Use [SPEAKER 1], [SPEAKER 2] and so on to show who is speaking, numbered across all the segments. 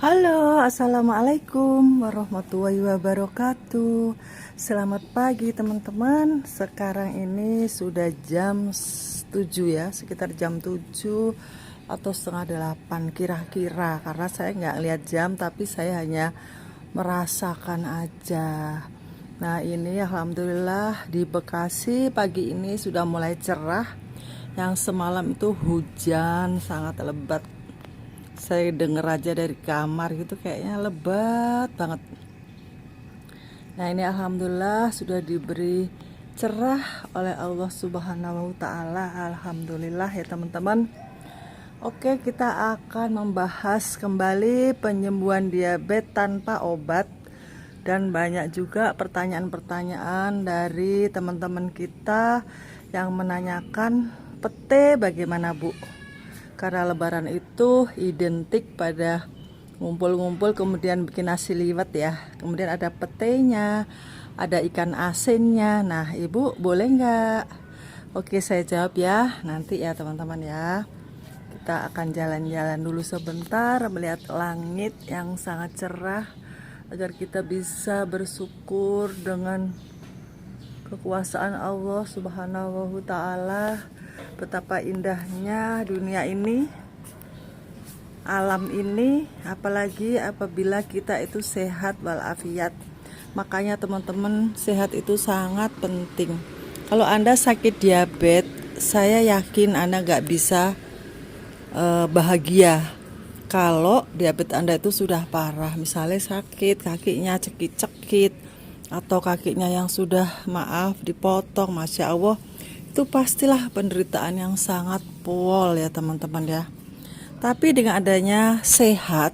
[SPEAKER 1] Halo, assalamualaikum warahmatullahi wabarakatuh. Selamat pagi teman-teman. Sekarang ini sudah jam 7 ya, sekitar jam 7 atau setengah 8 kira-kira. Karena saya nggak lihat jam, tapi saya hanya merasakan aja. Nah ini alhamdulillah di Bekasi pagi ini sudah mulai cerah. Yang semalam itu hujan sangat lebat, saya denger aja dari kamar gitu kayaknya lebat banget. Nah ini alhamdulillah sudah diberi cerah oleh Allah Subhanahu wa Ta'ala. Alhamdulillah ya teman-teman. Oke, kita akan membahas kembali penyembuhan diabetes tanpa obat. Dan banyak juga pertanyaan-pertanyaan dari teman-teman kita yang menanyakan pete bagaimana Bu. Karena lebaran itu identik pada ngumpul-ngumpul kemudian bikin nasi liwet ya. Kemudian ada petenya, ada ikan asinnya. Nah ibu boleh nggak? Oke, saya jawab ya nanti ya teman-teman ya. Kita akan jalan-jalan dulu sebentar melihat langit yang sangat cerah, agar kita bisa bersyukur dengan kekuasaan Allah Subhanahu wa Ta'ala. Betapa indahnya dunia ini, alam ini, apalagi apabila kita itu sehat walafiat. Makanya teman-teman, sehat itu sangat penting. Kalau Anda sakit diabetes, saya yakin Anda nggak bisa bahagia kalau diabetes Anda itu sudah parah. Misalnya sakit, kakinya cekit-cekit, atau kakinya yang sudah maaf dipotong, Masya Allah, itu pastilah penderitaan yang sangat pol ya teman-teman ya. Tapi dengan adanya sehat,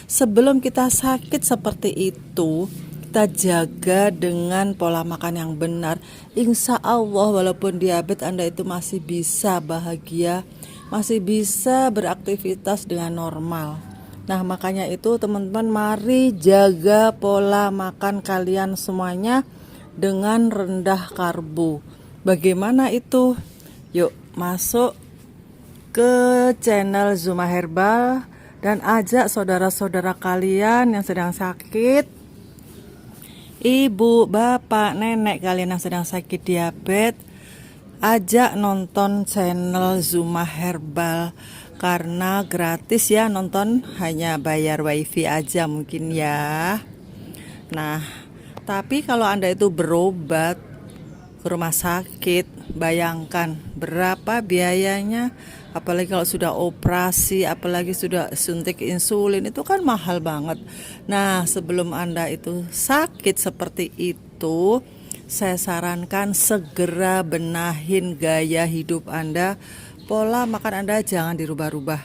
[SPEAKER 1] sebelum kita sakit seperti itu, kita jaga dengan pola makan yang benar. Insya Allah walaupun diabetes Anda itu masih bisa bahagia, masih bisa beraktivitas dengan normal. Nah makanya itu teman-teman, mari jaga pola makan kalian semuanya dengan rendah karbo. Bagaimana itu? Yuk masuk ke channel Zuma Herbal dan ajak saudara-saudara kalian yang sedang sakit, ibu, bapak, nenek kalian yang sedang sakit diabetes, ajak nonton channel Zuma Herbal. Karena gratis ya nonton, hanya bayar wifi aja mungkin ya. Nah tapi kalau Anda itu berobat ke rumah sakit, bayangkan berapa biayanya. Apalagi kalau sudah operasi, apalagi sudah suntik insulin, itu kan mahal banget. Nah sebelum Anda itu sakit seperti itu, saya sarankan segera benahin gaya hidup Anda. Pola makan Anda jangan dirubah-rubah.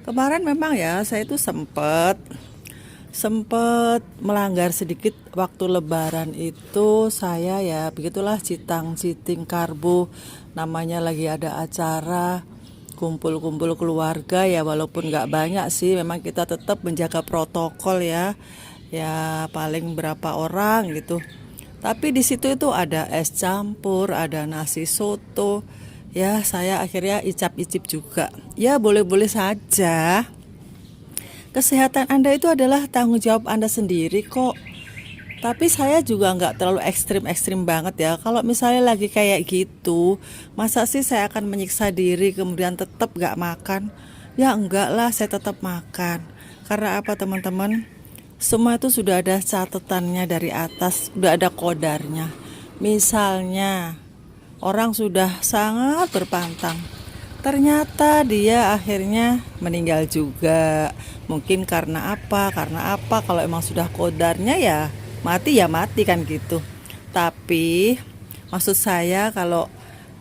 [SPEAKER 1] Kemarin memang ya saya itu sempat melanggar sedikit waktu lebaran itu. Saya ya begitulah, citang-citing karbo, namanya lagi ada acara kumpul-kumpul keluarga ya, walaupun nggak banyak sih, memang kita tetap menjaga protokol ya paling berapa orang gitu. Tapi di situ itu ada es campur, ada nasi soto ya, saya akhirnya icap-icip juga ya, boleh-boleh saja. Kesehatan Anda itu adalah tanggung jawab Anda sendiri kok. Tapi saya juga nggak terlalu ekstrim banget ya. Kalau misalnya lagi kayak gitu, masa sih saya akan menyiksa diri kemudian tetap nggak makan? Ya enggak lah, saya tetap makan. Karena apa teman-teman? Semua itu sudah ada catatannya dari atas, sudah ada kodarnya. Misalnya, orang sudah sangat berpantang, ternyata dia akhirnya meninggal juga. Mungkin karena apa? Kalau emang sudah kodarnya ya mati kan gitu. Tapi maksud saya, kalau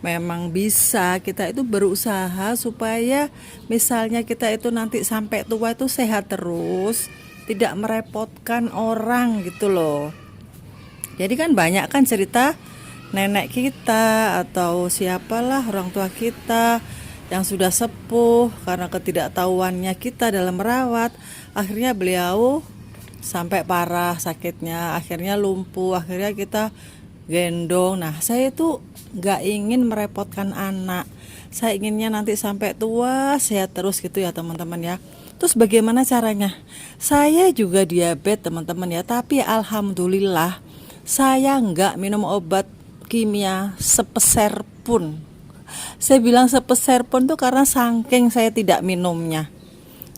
[SPEAKER 1] memang bisa, kita itu berusaha supaya misalnya kita itu nanti sampai tua itu sehat terus, tidak merepotkan orang gitu loh. Jadi kan banyak kan cerita nenek kita atau siapalah orang tua kita yang sudah sepuh, karena ketidaktahuannya kita dalam merawat, akhirnya beliau sampai parah sakitnya, akhirnya lumpuh, akhirnya kita gendong. Nah saya itu gak ingin merepotkan anak, saya inginnya nanti sampai tua sehat terus gitu ya teman-teman ya. Terus bagaimana caranya? Saya juga diabetes teman-teman ya, tapi alhamdulillah saya nggak minum obat kimia sepeser pun. Saya bilang sepeser pun tuh karena saking saya tidak minumnya.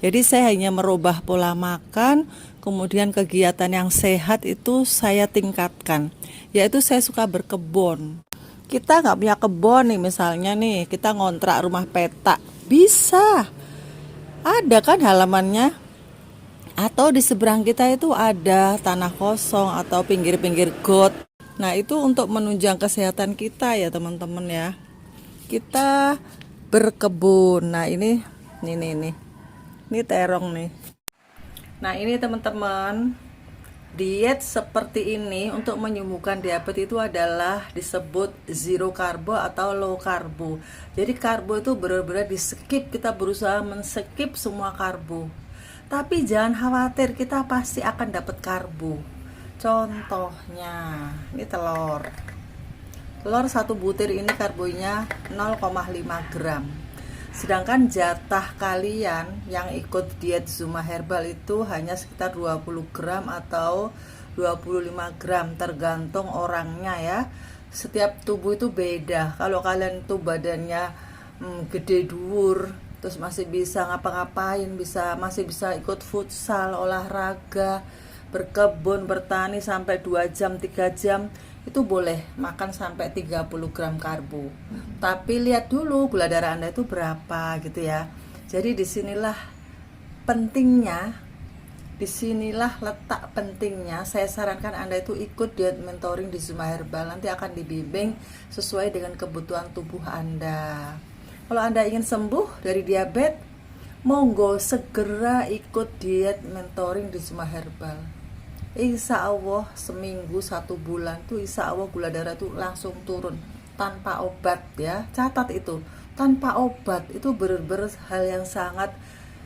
[SPEAKER 1] Jadi saya hanya merubah pola makan, kemudian kegiatan yang sehat itu saya tingkatkan. Yaitu saya suka berkebun. Kita nggak punya kebun nih misalnya nih, kita ngontrak rumah petak. Bisa, ada kan halamannya. Atau di seberang kita itu ada tanah kosong atau pinggir-pinggir got. Nah itu untuk menunjang kesehatan kita ya teman-teman ya. Kita berkebun. Nah ini terong nih. Nah ini teman-teman, diet seperti ini untuk menyembuhkan diabetes itu adalah disebut zero karbo atau low karbo. Jadi karbo itu benar-benar di skip, kita berusaha men-skip semua karbo. Tapi jangan khawatir, kita pasti akan dapat karbo. Contohnya, ini telur. Telur satu butir ini karbonya 0,5 gram. Sedangkan jatah kalian yang ikut diet Zuma Herbal itu hanya sekitar 20 gram atau 25 gram, tergantung orangnya ya. Setiap tubuh itu beda. Kalau kalian tuh badannya gede dhuwur, terus masih bisa ngapa-ngapain, masih bisa ikut futsal, olahraga, berkebun, bertani sampai 2 jam, 3 jam, itu boleh makan sampai 30 gram karbo. Tapi lihat dulu gula darah Anda itu berapa gitu ya. Jadi disinilah letak pentingnya. Saya sarankan Anda itu ikut diet mentoring di Zuma Herbal. Nanti akan dibimbing sesuai dengan kebutuhan tubuh Anda. Kalau Anda ingin sembuh dari diabetes, monggo segera ikut diet mentoring di Zuma Herbal. Insya Allah seminggu 1 bulan tuh insya Allah gula darah tuh langsung turun tanpa obat ya. Catat itu, tanpa obat itu benar-benar hal yang sangat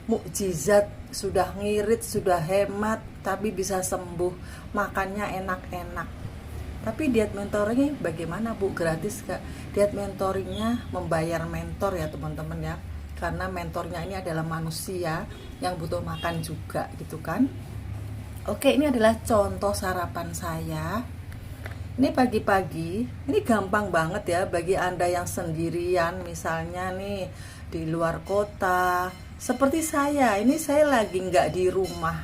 [SPEAKER 1] mukjizat. Sudah ngirit, sudah hemat, tapi bisa sembuh. Makannya enak-enak. Tapi diet mentoringnya bagaimana Bu? Gratis gak? Diet mentoringnya membayar mentor ya teman-teman ya. Karena mentornya ini adalah manusia yang butuh makan juga gitu kan. Oke, ini adalah contoh sarapan saya. Ini pagi-pagi, ini gampang banget ya bagi Anda yang sendirian, misalnya nih di luar kota. Seperti saya, ini saya lagi nggak di rumah.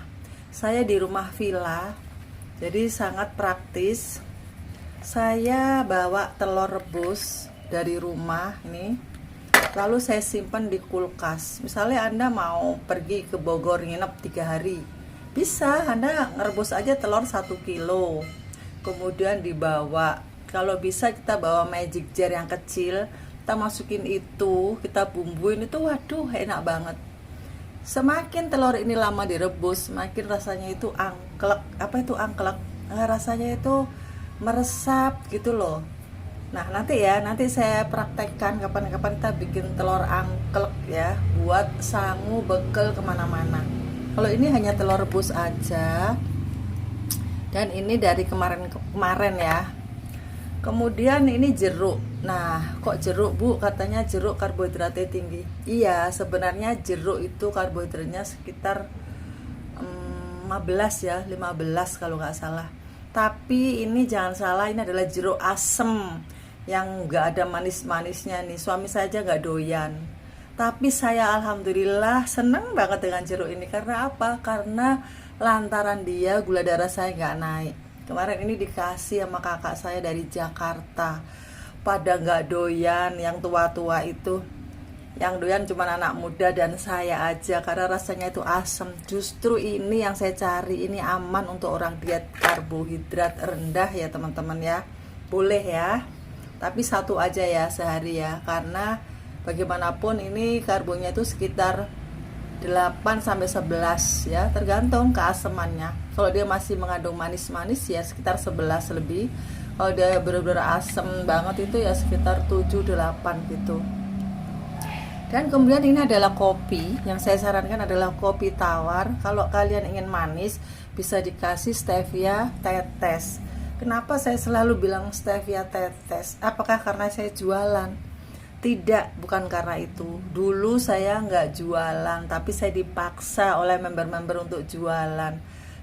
[SPEAKER 1] Saya di rumah villa, jadi sangat praktis. Saya bawa telur rebus dari rumah ini, lalu saya simpan di kulkas. Misalnya Anda mau pergi ke Bogor nginep 3 hari, bisa Anda ngerebus aja telur 1 kilo, kemudian dibawa. Kalau bisa kita bawa magic jar yang kecil, kita masukin itu, kita bumbuin itu, waduh enak banget. Semakin telur ini lama direbus, semakin rasanya itu angklek. Apa itu angklek? Rasanya itu meresap gitu loh. Nah nanti saya praktekkan kapan-kapan kita bikin telur angklek ya, buat sangu bekal kemana-mana. Kalau ini hanya telur rebus aja, dan ini dari kemarin ya. Kemudian ini jeruk. Nah kok jeruk Bu? Katanya jeruk karbohidratnya tinggi. Iya, sebenarnya jeruk itu karbohidratnya sekitar 15 ya, 15 kalau nggak salah. Tapi ini jangan salah, ini adalah jeruk asem yang nggak ada manis-manisnya nih. Suami saya aja nggak doyan. Tapi saya alhamdulillah seneng banget dengan jeruk ini. Karena apa? Karena lantaran dia gula darah saya nggak naik. Kemarin ini dikasih sama kakak saya dari Jakarta. Pada nggak doyan, yang tua-tua itu. Yang doyan cuma anak muda dan saya aja, karena rasanya itu asam. Justru ini yang saya cari, ini aman untuk orang diet karbohidrat rendah ya teman-teman ya. Boleh ya, tapi 1 aja ya sehari ya, karena bagaimanapun ini karbonya itu sekitar 8-11 ya, tergantung keasemannya. Kalau dia masih mengandung manis-manis ya sekitar 11 lebih. Kalau dia benar-benar asam banget itu ya sekitar 7-8 gitu. Dan kemudian ini adalah kopi. Yang saya sarankan adalah kopi tawar. Kalau kalian ingin manis, bisa dikasih stevia tetes. Kenapa saya selalu bilang stevia tetes? Apakah karena saya jualan? Tidak, bukan karena itu. Dulu saya nggak jualan, tapi saya dipaksa oleh member-member untuk jualan.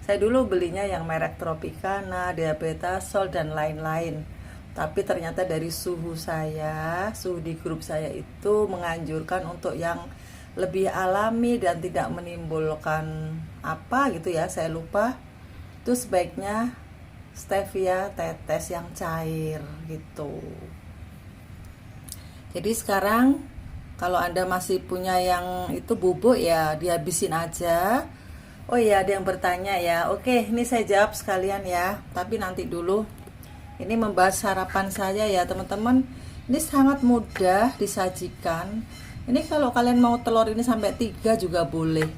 [SPEAKER 1] Saya dulu belinya yang merek Tropicana, Diabetasol, dan lain-lain. Tapi ternyata dari suhu saya, suhu di grup saya itu menganjurkan untuk yang lebih alami dan tidak menimbulkan apa gitu ya, saya lupa. Itu sebaiknya stevia tetes yang cair gitu. Jadi sekarang kalau Anda masih punya yang itu bubuk ya dihabisin aja. Oh iya, ada yang bertanya ya. Oke, ini saya jawab sekalian ya. Tapi nanti dulu. Ini membahas sarapan saya ya teman-teman. Ini sangat mudah disajikan. Ini kalau kalian mau telur ini sampai 3 juga boleh.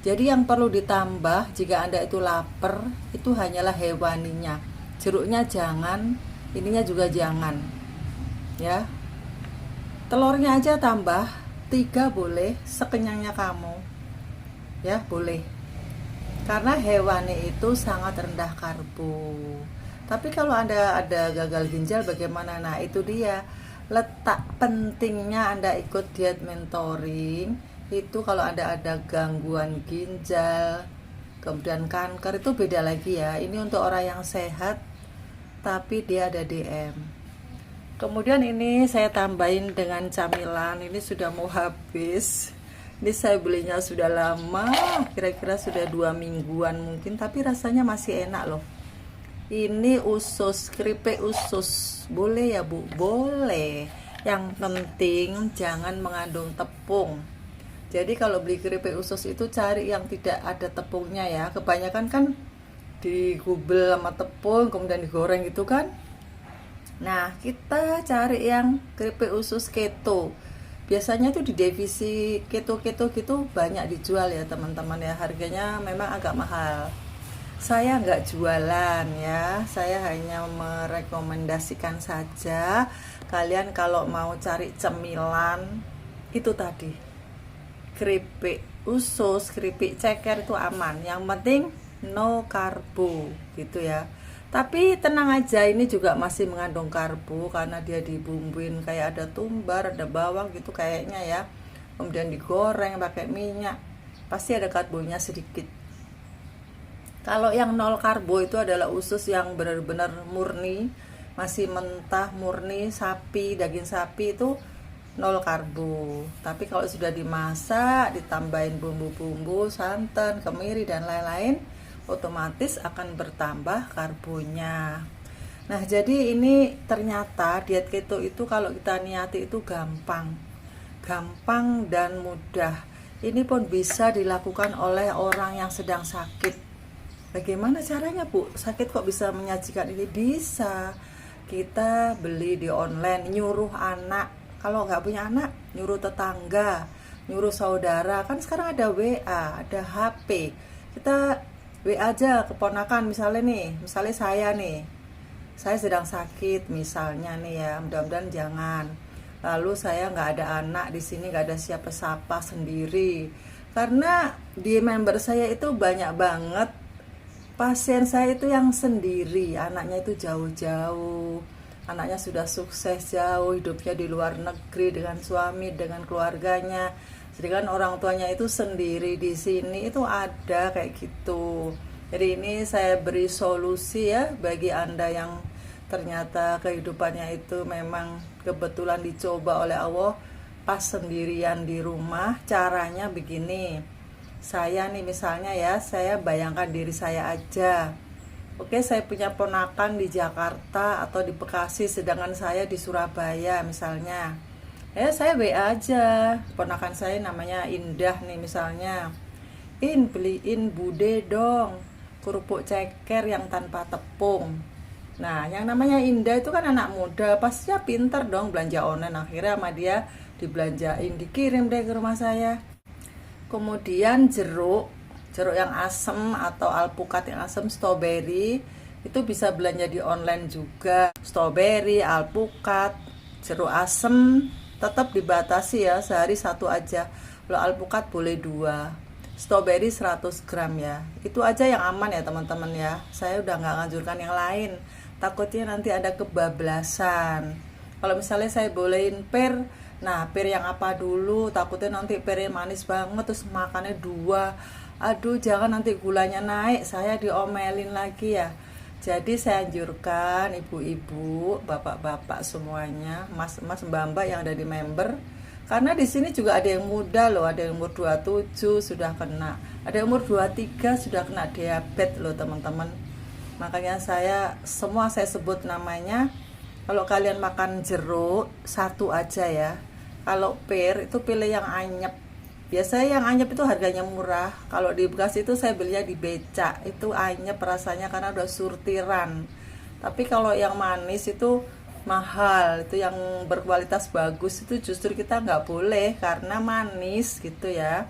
[SPEAKER 1] Jadi yang perlu ditambah jika Anda itu lapar, itu hanyalah hewaninya. Jeruknya jangan, ininya juga jangan. Ya. Telurnya aja tambah 3 boleh, sekenyangnya kamu. Ya, boleh. Karena hewani itu sangat rendah karbo. Tapi kalau Anda ada gagal ginjal bagaimana? Nah, itu dia. Letak pentingnya Anda ikut diet mentoring. Itu kalau Anda ada gangguan ginjal, kemudian kanker itu beda lagi ya. Ini untuk orang yang sehat tapi dia ada DM. Kemudian ini saya tambahin dengan camilan. Ini sudah mau habis. Ini saya belinya sudah lama, kira-kira sudah 2 mingguan mungkin, tapi rasanya masih enak loh. Ini usus, keripik usus. Boleh ya Bu? Boleh. Yang penting jangan mengandung tepung. Jadi kalau beli keripik usus itu cari yang tidak ada tepungnya ya. Kebanyakan kan digubel sama tepung kemudian digoreng gitu kan. Nah, kita cari yang keripik usus keto. Biasanya tuh di divisi keto-keto gitu banyak dijual ya teman-teman ya. Harganya memang agak mahal. Saya nggak jualan ya. Saya hanya merekomendasikan saja. Kalian kalau mau cari cemilan itu tadi. Keripik usus, keripik ceker itu aman. Yang penting no karbo gitu ya. Tapi tenang aja, ini juga masih mengandung karbo karena dia dibumbuin kayak ada tumbar, ada bawang gitu kayaknya ya. Kemudian digoreng pakai minyak. Pasti ada karbonya sedikit. Kalau yang nol karbo itu adalah usus yang benar-benar murni, masih mentah, murni, sapi, daging sapi itu nol karbo. Tapi kalau sudah dimasak, ditambahin bumbu-bumbu, santan, kemiri dan lain-lain, otomatis akan bertambah karbonya. Nah, jadi ini ternyata diet keto itu kalau kita niati itu gampang dan mudah. Ini pun bisa dilakukan oleh orang yang sedang sakit. Bagaimana caranya Bu? Sakit kok bisa menyajikan ini? Bisa. Kita beli di online, nyuruh anak. Kalau nggak punya anak, nyuruh tetangga, nyuruh saudara. Kan sekarang ada WA, ada HP. Kita WA aja keponakan misalnya saya nih, saya sedang sakit misalnya nih ya, mudah-mudahan jangan. Lalu saya nggak ada anak di sini, nggak ada siapa-siapa sendiri, karena di member saya itu banyak banget pasien saya itu yang sendiri, anaknya itu jauh-jauh, anaknya sudah sukses jauh, hidupnya di luar negeri dengan suami, dengan keluarganya. Sedangkan orang tuanya itu sendiri di sini itu ada kayak gitu. Jadi ini saya beri solusi ya bagi Anda yang ternyata kehidupannya itu memang kebetulan dicoba oleh Allah pas sendirian di rumah. Caranya begini. Saya nih misalnya ya, saya bayangkan diri saya aja. Oke, saya punya ponakan di Jakarta atau di Bekasi, sedangkan saya di Surabaya misalnya. Saya WA aja, ponakan saya namanya Indah nih misalnya. Beliin bude dong, kerupuk ceker yang tanpa tepung. Nah, yang namanya Indah itu kan anak muda, pastinya pinter dong belanja online. Akhirnya sama dia dibelanjain, dikirim deh ke rumah saya. Kemudian jeruk yang asem atau alpukat yang asem, strawberry, itu bisa belanja di online juga. Strawberry, alpukat, jeruk asem, tetap dibatasi ya, sehari 1 aja. Kalau alpukat boleh 2, strawberry 100 gram ya. Itu aja yang aman ya teman-teman ya. Saya udah nggak nganjurkan yang lain, takutnya nanti ada kebablasan. Kalau misalnya saya bolehin per, nah per yang apa dulu, takutnya nanti pernya manis banget terus makannya dua. Aduh, jangan nanti gulanya naik, saya diomelin lagi ya. Jadi saya anjurkan ibu-ibu, bapak-bapak semuanya, mas-mas, mbak-mbak yang ada di member, karena di sini juga ada yang muda loh, ada yang umur 27 sudah kena, ada yang umur 23 sudah kena diabetes loh teman-teman. Makanya semua saya sebut namanya. Kalau kalian makan jeruk satu aja ya. Kalau per itu pilih yang anyep. Biasanya yang anyep itu harganya murah. Kalau di Bekasi itu saya belinya di becak. Itu anyep rasanya karena udah surtiran. Tapi kalau yang manis itu mahal. Itu yang berkualitas bagus itu justru kita nggak boleh karena manis gitu ya.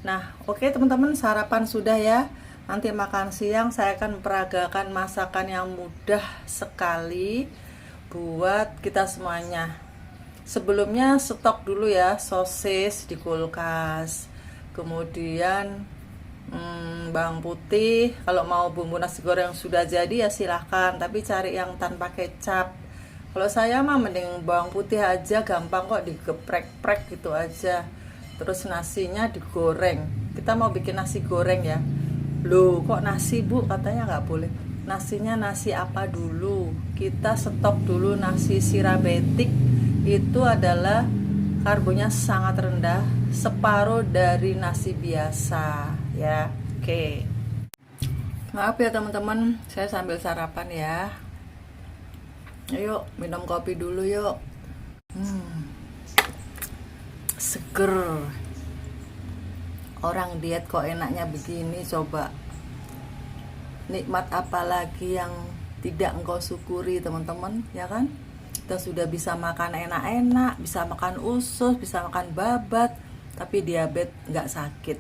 [SPEAKER 1] Nah, oke teman-teman, sarapan sudah ya. Nanti makan siang saya akan peragakan masakan yang mudah sekali buat kita semuanya. Sebelumnya stok dulu ya sosis di kulkas. Kemudian bawang putih. Kalau mau bumbu nasi goreng sudah jadi ya silahkan, tapi cari yang tanpa kecap. Kalau saya mah mending bawang putih aja, gampang kok, digeprek-prek gitu aja. Terus nasinya digoreng. Kita mau bikin nasi goreng ya. Loh, kok nasi bu? Katanya nggak boleh. Nasinya nasi apa dulu? Kita stok dulu nasi sirabetik. Itu adalah karbonnya sangat rendah, separuh dari nasi biasa ya. Oke. Maaf ya teman-teman, saya sambil sarapan ya. Ayo minum kopi dulu yuk. Seger. Orang diet kok enaknya begini, coba. Nikmat apa lagi yang tidak engkau syukuri teman-teman, ya kan? Kita sudah bisa makan enak-enak, bisa makan usus, bisa makan babat, tapi diabetes nggak sakit.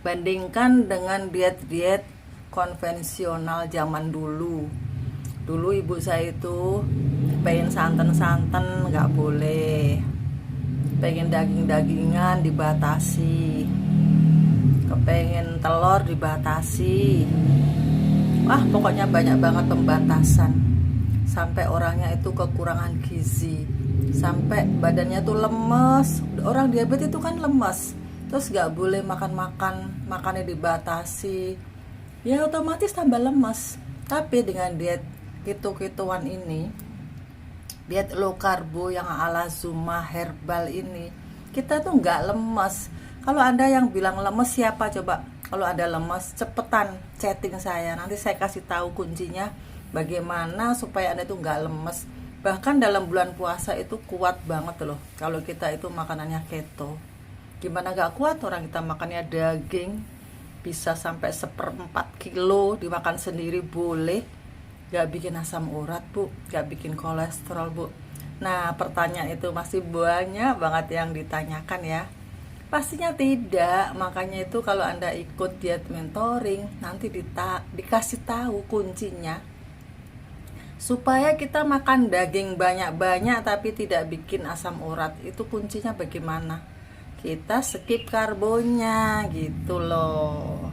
[SPEAKER 1] Bandingkan dengan diet-diet konvensional zaman dulu. Dulu ibu saya itu pengen santan-santan nggak boleh, pengen daging-dagingan dibatasi, kepengen telur dibatasi. Wah, pokoknya banyak banget pembatasan. Sampai orangnya itu kekurangan gizi, sampai badannya tuh lemes. Orang diabetes itu kan lemes, terus gak boleh makannya dibatasi, ya otomatis tambah lemes. Tapi dengan diet keto-ketoan ini, diet low karbo yang ala Zuma herbal ini, kita tuh nggak lemes. Kalau Anda yang bilang lemes siapa coba? Kalau Anda lemes, cepetan chatting saya. Nanti saya kasih tahu kuncinya bagaimana supaya Anda tuh nggak lemes. Bahkan dalam bulan puasa itu kuat banget loh. Kalau kita itu makanannya keto. Gimana nggak kuat? Orang kita makannya daging, bisa sampai 1/4 kilo dimakan sendiri boleh. Gak bikin asam urat bu, gak bikin kolesterol bu. Nah pertanyaan itu masih banyak banget yang ditanyakan ya. Pastinya tidak. Makanya itu kalau Anda ikut diet mentoring, nanti dikasih tahu kuncinya supaya kita makan daging banyak-banyak tapi tidak bikin asam urat. Itu kuncinya bagaimana? Kita skip karbonnya gitu loh.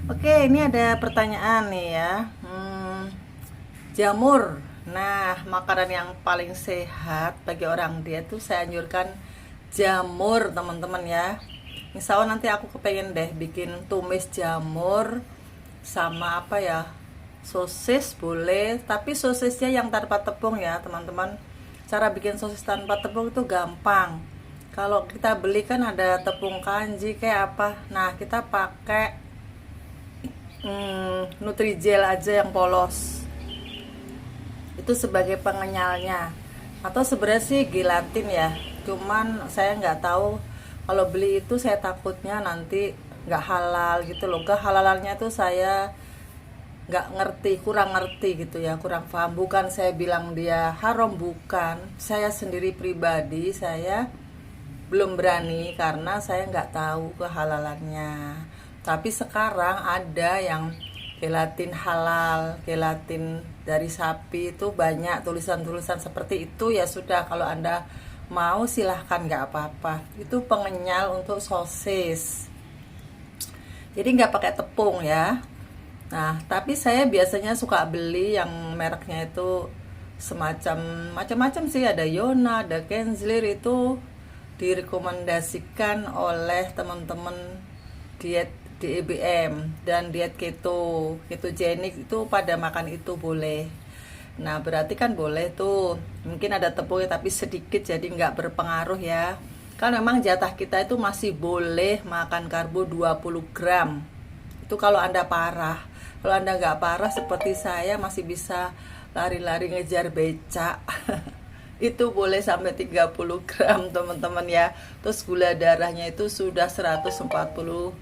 [SPEAKER 1] Oke, ini ada pertanyaan nih ya. Jamur. Nah, makanan yang paling sehat bagi orang diet tuh saya anjurkan jamur, teman-teman ya. Misalnya nanti aku kepengen deh bikin tumis jamur sama apa ya? Sosis boleh, tapi sosisnya yang tanpa tepung ya, teman-teman. Cara bikin sosis tanpa tepung itu gampang. Kalau kita beli kan ada tepung kanji kayak apa. Nah, kita pakai Nutrijel aja yang polos. Itu sebagai pengenyalnya, atau sebenarnya sih gelatin ya, cuman saya nggak tahu, kalau beli itu saya takutnya nanti nggak halal gitu loh. Kehalalannya tuh saya nggak ngerti, kurang ngerti gitu ya, kurang paham. Bukan saya bilang dia haram, bukan, saya sendiri pribadi saya belum berani karena saya nggak tahu kehalalannya. Tapi sekarang ada yang gelatin halal, gelatin dari sapi, itu banyak tulisan-tulisan seperti itu. Ya sudah, kalau Anda mau silahkan, nggak apa-apa. Itu pengenyal untuk sosis, jadi nggak pakai tepung ya. Nah, tapi saya biasanya suka beli yang mereknya itu semacam macam-macam sih, ada Yona, ada Kenzler, itu direkomendasikan oleh teman-teman diet DEBM dan diet ketogenik itu pada makan itu boleh. Nah berarti kan boleh tuh, mungkin ada tepungnya tapi sedikit jadi nggak berpengaruh ya. Kan memang jatah kita itu masih boleh makan karbo 20 gram. Itu kalau Anda parah. Kalau Anda nggak parah seperti saya masih bisa lari-lari ngejar becak. Itu boleh sampai 30 gram teman-teman ya. Terus gula darahnya itu sudah 146.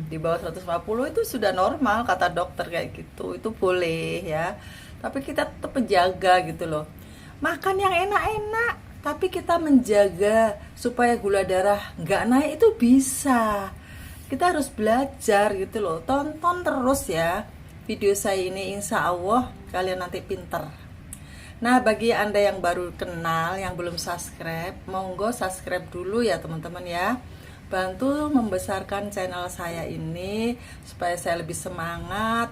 [SPEAKER 1] Di bawah 150 itu sudah normal kata dokter kayak gitu. Itu boleh ya. Tapi kita tetap menjaga gitu loh. Makan yang enak-enak, tapi kita menjaga supaya gula darah nggak naik itu bisa. Kita harus belajar gitu loh. Tonton terus ya video saya ini, insya Allah kalian nanti pinter. Nah bagi Anda yang baru kenal, yang belum subscribe, monggo subscribe dulu ya teman-teman ya. Bantu membesarkan channel saya ini supaya saya lebih semangat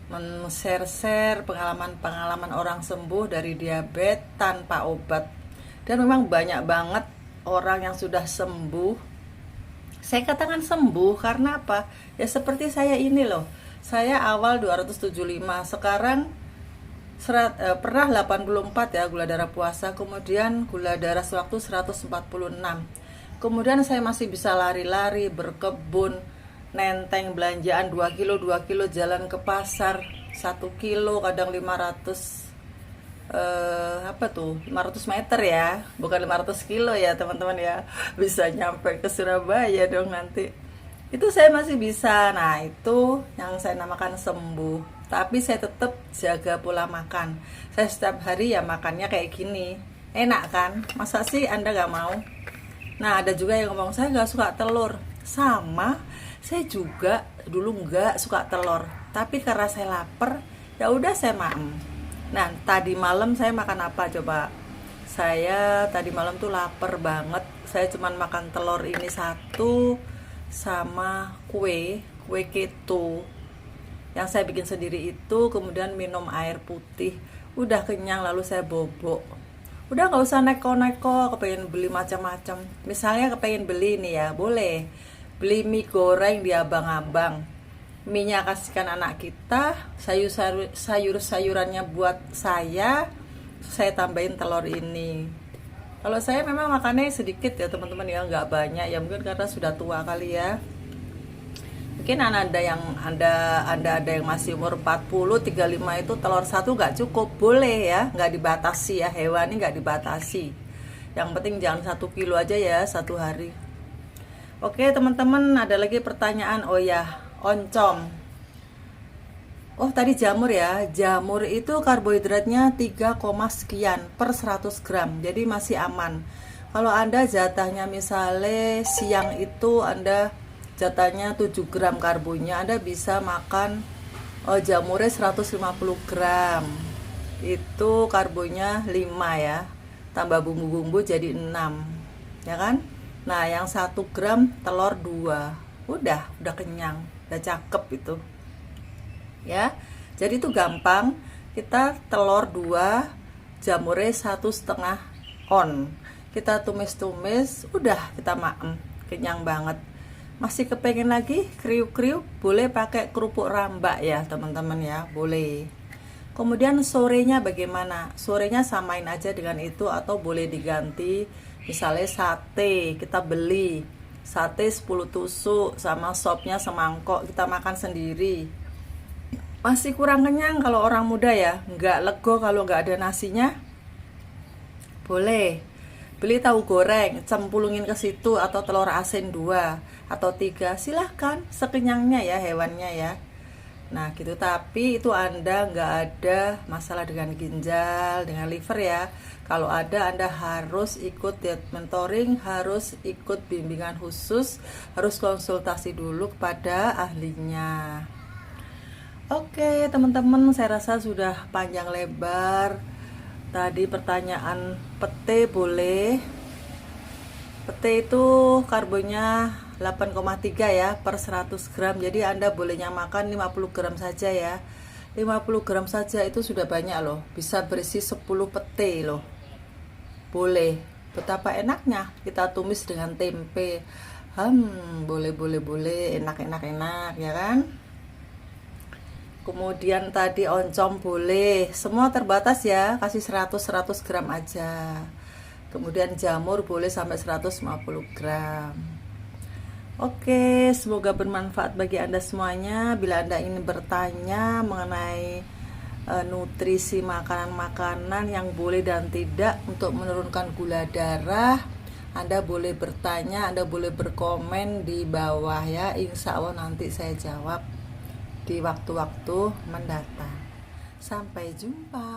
[SPEAKER 1] men-share pengalaman-pengalaman orang sembuh dari diabetes tanpa obat. Dan memang banyak banget orang yang sudah sembuh. Saya katakan sembuh karena apa? Ya seperti saya ini loh. Saya awal 275, sekarang pernah 84 ya gula darah puasa, kemudian gula darah sewaktu 146. Kemudian saya masih bisa lari-lari, berkebun, nenteng belanjaan 2 kilo, jalan ke pasar 1 kilo, kadang 500 500 meter ya, bukan 500 kilo ya teman-teman ya, bisa nyampe ke Surabaya dong nanti. Itu saya masih bisa. Nah itu yang saya namakan sembuh. Tapi saya tetap jaga pola makan. Saya setiap hari ya makannya kayak gini. Enak kan? Masa sih Anda gak mau? Nah ada juga yang ngomong saya gak suka telur. Sama, saya juga dulu nggak suka telur, tapi karena saya lapar ya udah saya makan. Nah tadi malam saya makan apa coba? Saya tadi malam tuh lapar banget, saya cuman makan telur ini satu sama kue keto yang saya bikin sendiri itu, kemudian minum air putih, udah kenyang. Lalu saya bobok, udah nggak usah neko-neko kepengen beli macam-macam. Misalnya kepengen beli nih ya, boleh beli mie goreng di abang-abang, mie-nya kasihkan anak kita, sayur-sayurannya buat saya tambahin telur ini. Kalau saya memang makannya sedikit ya teman-teman ya, nggak banyak ya, mungkin karena sudah tua kali ya. Mungkin anda ada yang masih umur 40, 35 itu telur satu nggak cukup, boleh ya, nggak dibatasi ya, hewan ini nggak dibatasi. Yang penting jangan 1 kilo aja ya satu hari. Oke teman-teman, ada lagi pertanyaan. Oh ya, oncom. Oh tadi jamur ya. Jamur itu karbohidratnya 3, sekian per 100 gram. Jadi masih aman. Kalau Anda jatahnya misalnya siang itu Anda jatahnya 7 gram karbonya, Anda bisa makan jamurnya 150 gram. Itu karbonya 5 ya. Tambah bumbu-bumbu jadi 6. Ya kan? Nah yang 1 gram telur 2, udah kenyang, udah cakep itu ya. Jadi itu gampang, kita telur 2, jamurnya 1,5 on, kita tumis-tumis, udah kita makan, kenyang banget. Masih kepengen lagi kriuk-kriuk, boleh pakai kerupuk rambak ya teman-teman ya, boleh. Kemudian sorenya bagaimana? Sorenya samain aja dengan itu atau boleh diganti. Misalnya sate, kita beli sate 10 tusuk sama sopnya semangkok, kita makan sendiri. Masih kurang kenyang kalau orang muda ya, nggak lego kalau nggak ada nasinya. Boleh beli tahu goreng, cemplungin ke situ, atau telur asin 2 atau 3, silahkan sekenyangnya ya hewannya ya. Nah gitu, tapi itu Anda nggak ada masalah dengan ginjal, dengan liver ya. Kalau ada, Anda harus ikut diet mentoring, harus ikut bimbingan khusus, harus konsultasi dulu kepada ahlinya. Oke teman-teman, saya rasa sudah panjang lebar. Tadi pertanyaan pete boleh. Pete itu karbonya 8,3 ya per 100 gram. Jadi Anda bolehnya makan 50 gram saja ya. 50 gram saja itu sudah banyak loh, bisa berisi 10 pete loh. Boleh. Betapa enaknya kita tumis dengan tempe. Boleh, enak ya kan? Kemudian tadi oncom boleh, semua terbatas ya, kasih 100 gram aja. Kemudian jamur boleh sampai 150 gram. Oke, semoga bermanfaat bagi Anda semuanya. Bila Anda ingin bertanya mengenai nutrisi makanan-makanan yang boleh dan tidak untuk menurunkan gula darah, Anda boleh bertanya, Anda boleh berkomen di bawah ya. Insya Allah nanti saya jawab di waktu-waktu mendatang. Sampai jumpa.